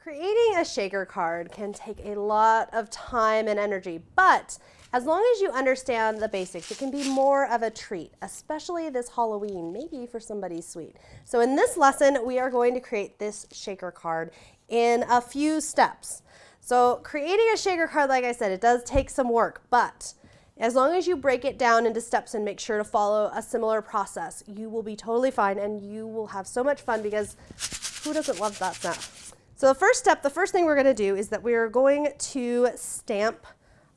Creating a shaker card can take a lot of time and energy, but as long as you understand the basics, it can be more of a treat, especially this Halloween, maybe for somebody sweet. So in this lesson, we are going to create this shaker card in a few steps. So creating a shaker card, like I said, it does take some work, but as long as you break it down into steps and make sure to follow a similar process, you will be totally fine and you will have so much fun, because who doesn't love that snap? So the first step, the first thing we're going to do is that we are going to stamp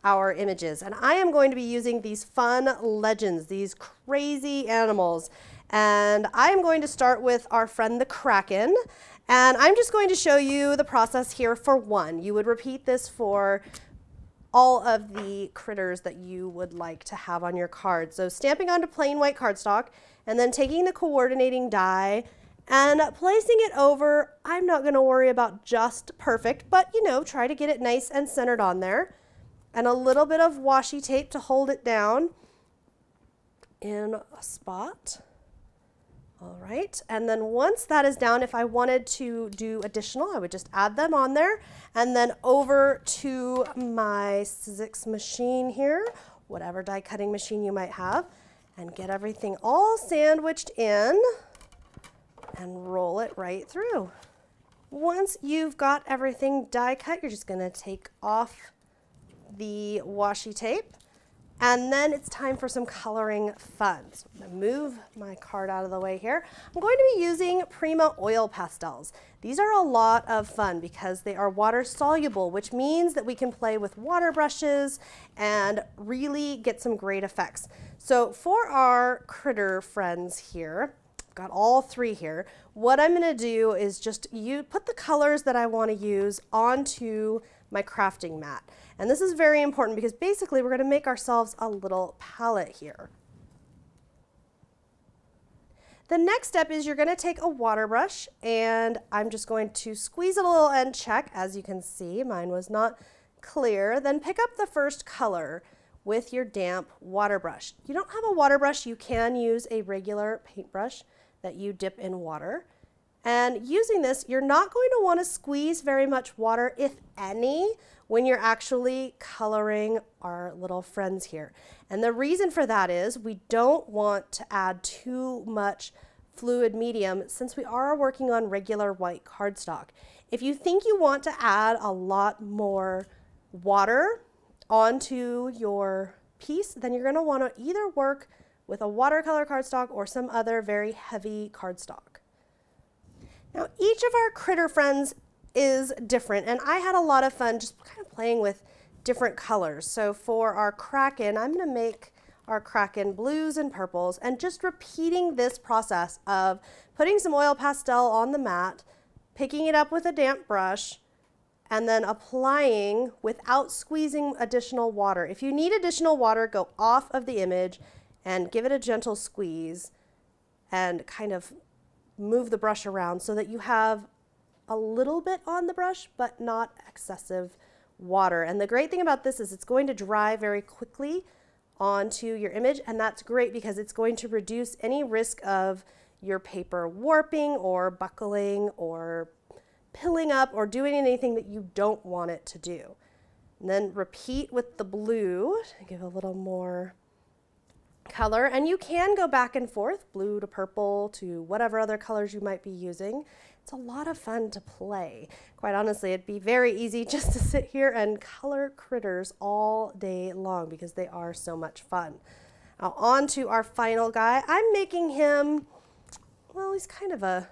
our images. And I am going to be using these fun legends, these crazy animals. And I am going to start with our friend the Kraken. And I'm just going to show you the process here for one. You would repeat this for all of the critters that you would like to have on your card. So stamping onto plain white cardstock and then taking the coordinating die and placing it over. I'm not going to worry about just perfect, but you know, try to get it nice and centered on there. And a little bit of washi tape to hold it down in a spot. All right, and then once that is down, if I wanted to do additional, I would just add them on there and then over to my Sizzix machine here, whatever die cutting machine you might have, and get everything all sandwiched in and roll it right through. Once you've got everything die cut, you're just going to take off the washi tape, and then it's time for some coloring fun. So I'm going to move my card out of the way here. I'm going to be using Prima oil pastels. These are a lot of fun because they are water soluble, which means that we can play with water brushes and really get some great effects. So for our critter friends here, got all three here. What I'm going to do is just put the colors that I want to use onto my crafting mat. And this is very important because basically we're going to make ourselves a little palette here. The next step is you're going to take a water brush, and I'm just going to squeeze it a little and check. As you can see, mine was not clear. Then pick up the first color with your damp water brush. If you don't have a water brush, you can use a regular paintbrush that you dip in water. And using this, you're not going to want to squeeze very much water, if any, when you're actually coloring our little friends here. And the reason for that is we don't want to add too much fluid medium since we are working on regular white cardstock. If you think you want to add a lot more water onto your piece, then you're going to want to either work with a watercolor cardstock or some other very heavy cardstock. Now, each of our critter friends is different, and I had a lot of fun just kind of playing with different colors. So for our Kraken, I'm going to make our Kraken blues and purples, and just repeating this process of putting some oil pastel on the mat, picking it up with a damp brush, and then applying without squeezing additional water. If you need additional water, go off of the image and give it a gentle squeeze and kind of move the brush around so that you have a little bit on the brush, but not excessive water. And the great thing about this is it's going to dry very quickly onto your image, and that's great because it's going to reduce any risk of your paper warping or buckling or pilling up or doing anything that you don't want it to do. And then repeat with the blue to give a little more color, and you can go back and forth, blue to purple to whatever other colors you might be using. It's a lot of fun to play. Quite honestly, it'd be very easy just to sit here and color critters all day long because they are so much fun. Now on to our final guy. I'm making him, well, he's kind of a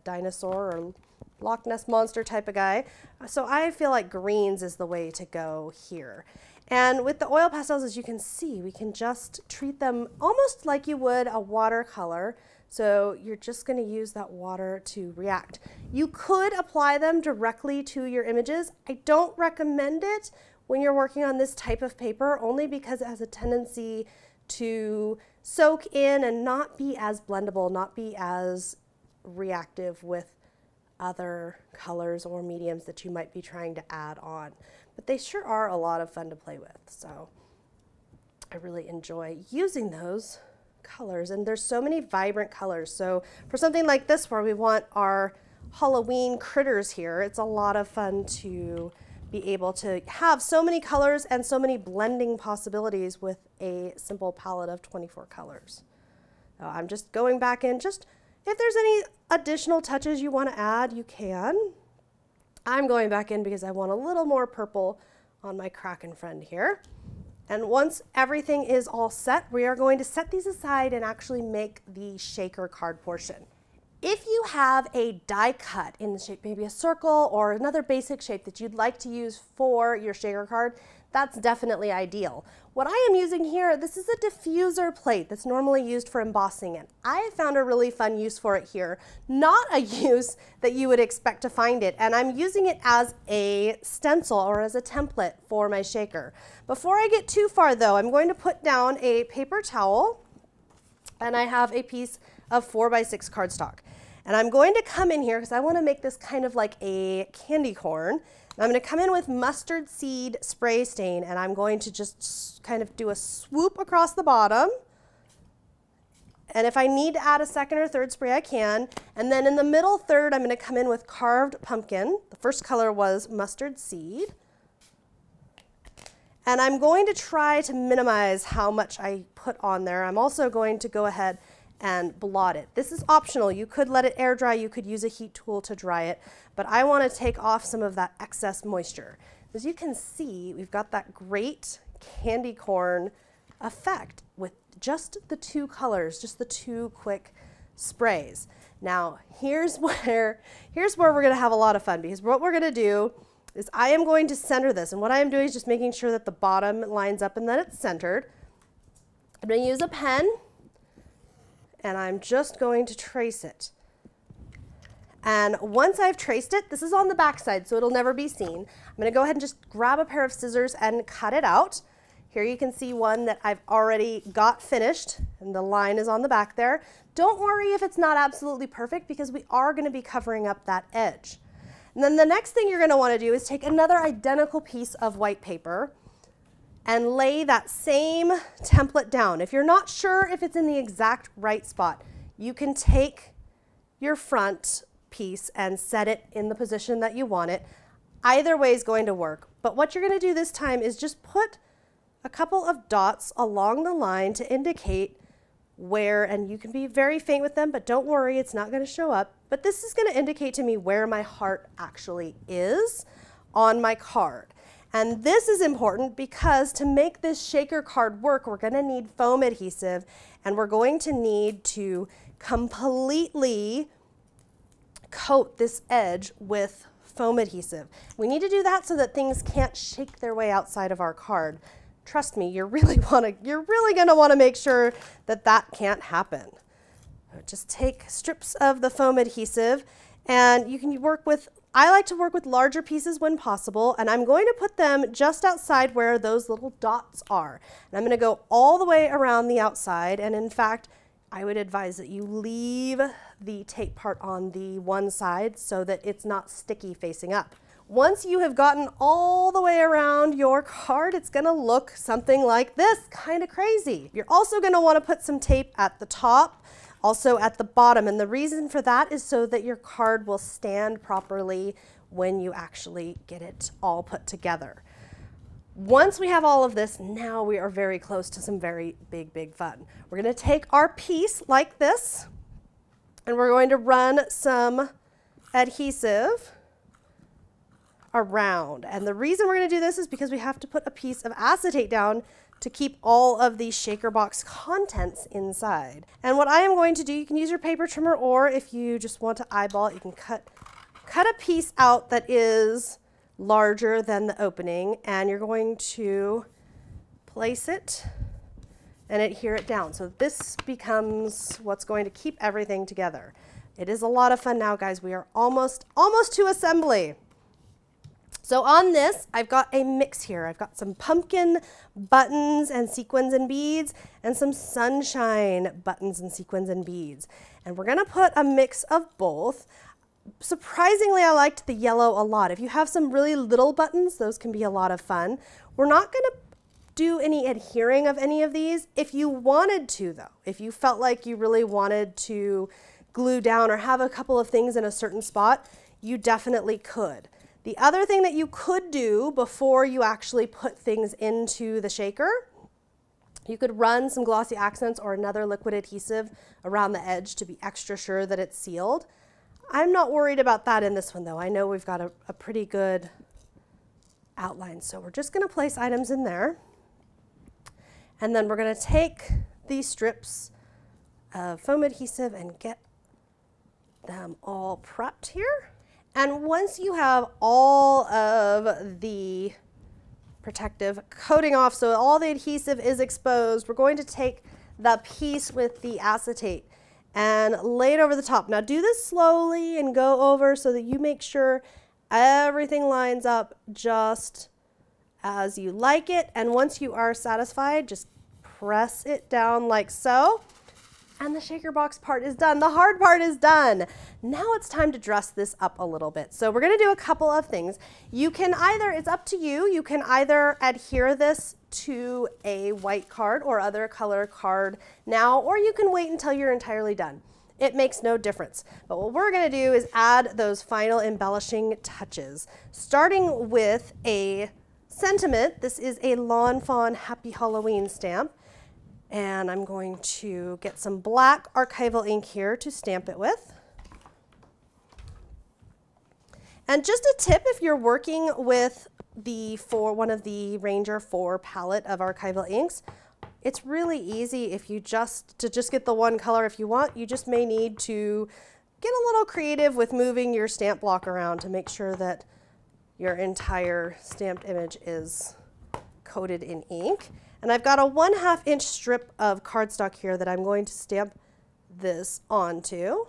dinosaur or Loch Ness monster type of guy. So I feel like greens is the way to go here. And with the oil pastels, as you can see, we can just treat them almost like you would a watercolor. So you're just going to use that water to react. You could apply them directly to your images. I don't recommend it when you're working on this type of paper, only because it has a tendency to soak in and not be as blendable, not be as reactive with other colors or mediums that you might be trying to add on. But they sure are a lot of fun to play with. So I really enjoy using those colors, and there's so many vibrant colors. So for something like this where we want our Halloween critters here. It's a lot of fun to be able to have so many colors and so many blending possibilities with a simple palette of 24 colors. So I'm just going back in, just if there's any additional touches you want to add, you can. I'm going back in because I want a little more purple on my Kraken friend here. And once everything is all set, we are going to set these aside and actually make the shaker card portion. If you have a die cut in the shape, maybe a circle or another basic shape that you'd like to use for your shaker card, that's definitely ideal. What I am using here, this is a diffuser plate that's normally used for embossing, and I have found a really fun use for it here. Not a use that you would expect to find it, and I'm using it as a stencil or as a template for my shaker. Before I get too far though, I'm going to put down a paper towel, and I have a piece of 4x6 cardstock. And I'm going to come in here because I want to make this kind of like a candy corn. And I'm going to come in with mustard seed spray stain, and I'm going to just kind of do a swoop across the bottom. And if I need to add a second or third spray, I can. And then in the middle third, I'm going to come in with carved pumpkin. The first color was mustard seed. And I'm going to try to minimize how much I put on there. I'm also going to go ahead and blot it. This is optional. You could let it air dry. You could use a heat tool to dry it. But I want to take off some of that excess moisture. As you can see, we've got that great candy corn effect with just the two colors, just the two quick sprays. Now, here's where we're going to have a lot of fun, because what we're going to do is I am going to center this. And what I am doing is just making sure that the bottom lines up and that it's centered. I'm going to use a pen, and I'm just going to trace it. And once I've traced it, this is on the back side, so it'll never be seen. I'm going to go ahead and just grab a pair of scissors and cut it out. Here you can see one that I've already got finished, and the line is on the back there. Don't worry if it's not absolutely perfect, because we are going to be covering up that edge. And then the next thing you're going to want to do is take another identical piece of white paper and lay that same template down. If you're not sure if it's in the exact right spot, you can take your front piece and set it in the position that you want it. Either way is going to work. But what you're going to do this time is just put a couple of dots along the line to indicate where, and you can be very faint with them, but don't worry, it's not going to show up. But this is going to indicate to me where my heart actually is on my card. And this is important because to make this shaker card work, we're going to need foam adhesive, and we're going to need to completely coat this edge with foam adhesive. We need to do that so that things can't shake their way outside of our card. Trust me, you're really going to want to make sure that that can't happen. Just take strips of the foam adhesive, and you can work with, I like to work with larger pieces when possible, and I'm going to put them just outside where those little dots are. And I'm going to go all the way around the outside, and in fact, I would advise that you leave the tape part on the one side so that it's not sticky facing up. Once you have gotten all the way around your card, it's going to look something like this, kind of crazy. You're also going to want to put some tape at the top, also at the bottom, and the reason for that is so that your card will stand properly when you actually get it all put together. Once we have all of this, now we are very close to some very big fun. We're going to take our piece like this, and we're going to run some adhesive around. And the reason we're going to do this is because we have to put a piece of acetate down to keep all of the shaker box contents inside. And what I am going to do, you can use your paper trimmer, or if you just want to eyeball it, you can cut a piece out that is larger than the opening, and you're going to place it and adhere it down. So this becomes what's going to keep everything together. It is a lot of fun now, guys. We are almost to assembly. So on this, I've got a mix here. I've got some pumpkin buttons and sequins and beads, and some sunshine buttons and sequins and beads. And we're gonna put a mix of both. Surprisingly, I liked the yellow a lot. If you have some really little buttons, those can be a lot of fun. We're not gonna do any adhering of any of these. If you wanted to though, if you felt like you really wanted to glue down or have a couple of things in a certain spot, you definitely could. The other thing that you could do before you actually put things into the shaker, you could run some glossy accents or another liquid adhesive around the edge to be extra sure that it's sealed. I'm not worried about that in this one though. I know we've got a pretty good outline. So we're just going to place items in there. And then we're going to take these strips of foam adhesive and get them all prepped here. And once you have all of the protective coating off, so all the adhesive is exposed, we're going to take the piece with the acetate and lay it over the top. Now do this slowly and go over so that you make sure everything lines up just as you like it. And once you are satisfied, just press it down like so. And the shaker box part is done. The hard part is done. Now it's time to dress this up a little bit. So we're going to do a couple of things. You can either, it's up to you, you can either adhere this to a white card or other color card now, or you can wait until you're entirely done. It makes no difference. But what we're going to do is add those final embellishing touches, starting with a sentiment. This is a Lawn Fawn Happy Halloween stamp. And I'm going to get some black archival ink here to stamp it with. And just a tip, if you're working with one of the Ranger 4 palette of archival inks, it's really easy if you just get the one color if you want. You just may need to get a little creative with moving your stamp block around to make sure that your entire stamped image is coated in ink. And I've got a 1/2 inch strip of cardstock here that I'm going to stamp this onto.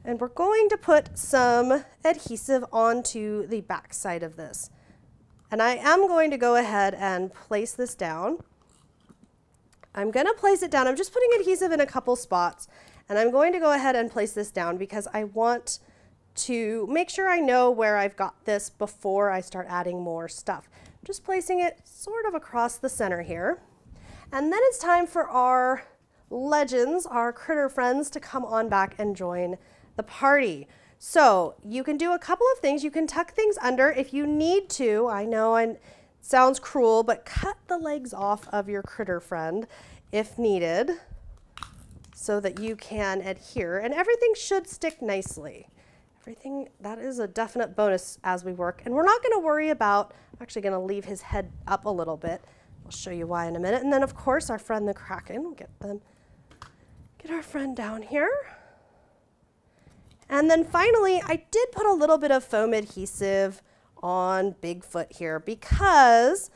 And we're going to put some adhesive onto the back side of this. And I am going to go ahead and place this down. I'm going to place it down. I'm just putting adhesive in a couple spots. And I'm going to go ahead and place this down because I want to make sure I know where I've got this before I start adding more stuff. Just placing it sort of across the center here. And then it's time for our legends, our critter friends, to come on back and join the party. So you can do a couple of things. You can tuck things under if you need to. I know it sounds cruel, but cut the legs off of your critter friend if needed so that you can adhere. And everything should stick nicely. Everything, that is a definite bonus as we work. And we're not going to worry about, I'm actually going to leave his head up a little bit. I'll show you why in a minute. And then of course our friend the Kraken, we'll get our friend down here. And then finally, I did put a little bit of foam adhesive on Bigfoot here because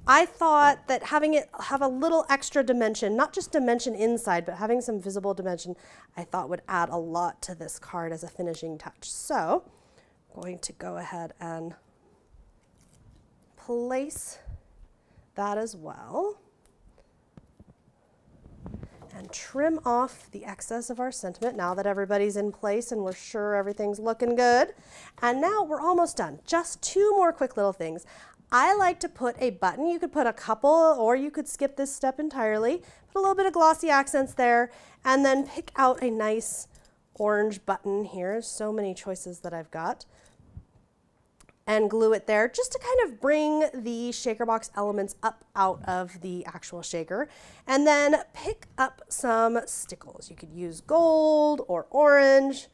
I thought that having it have a little extra dimension, not just dimension inside, but having some visible dimension, I thought would add a lot to this card as a finishing touch. So I'm going to go ahead and place that as well. And trim off the excess of our sentiment now that everybody's in place and we're sure everything's looking good. And now we're almost done. Just two more quick little things. I like to put a button. You could put a couple or you could skip this step entirely. Put a little bit of glossy accents there and then pick out a nice orange button here. So many choices that I've got. And glue it there just to kind of bring the shaker box elements up out of the actual shaker. And then pick up some stickles. You could use gold or orange,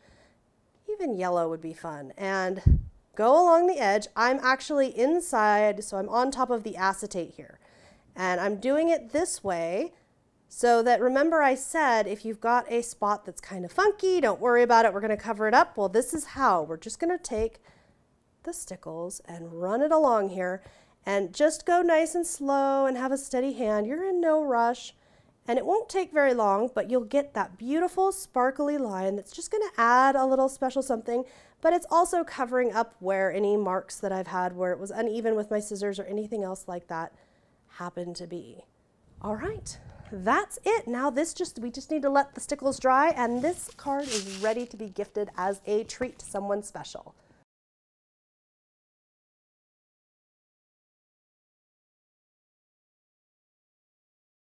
even yellow would be fun. And go along the edge. I'm actually inside, so I'm on top of the acetate here. And I'm doing it this way so that, remember I said, if you've got a spot that's kind of funky, don't worry about it, we're gonna cover it up. Well, this is how. We're just gonna take the stickles and run it along here and just go nice and slow and have a steady hand. You're in no rush and it won't take very long, but you'll get that beautiful sparkly line that's just going to add a little special something, but it's also covering up where any marks that I've had where it was uneven with my scissors or anything else like that happen to be. All right, that's it. Now we just need to let the stickles dry and this card is ready to be gifted as a treat to someone special.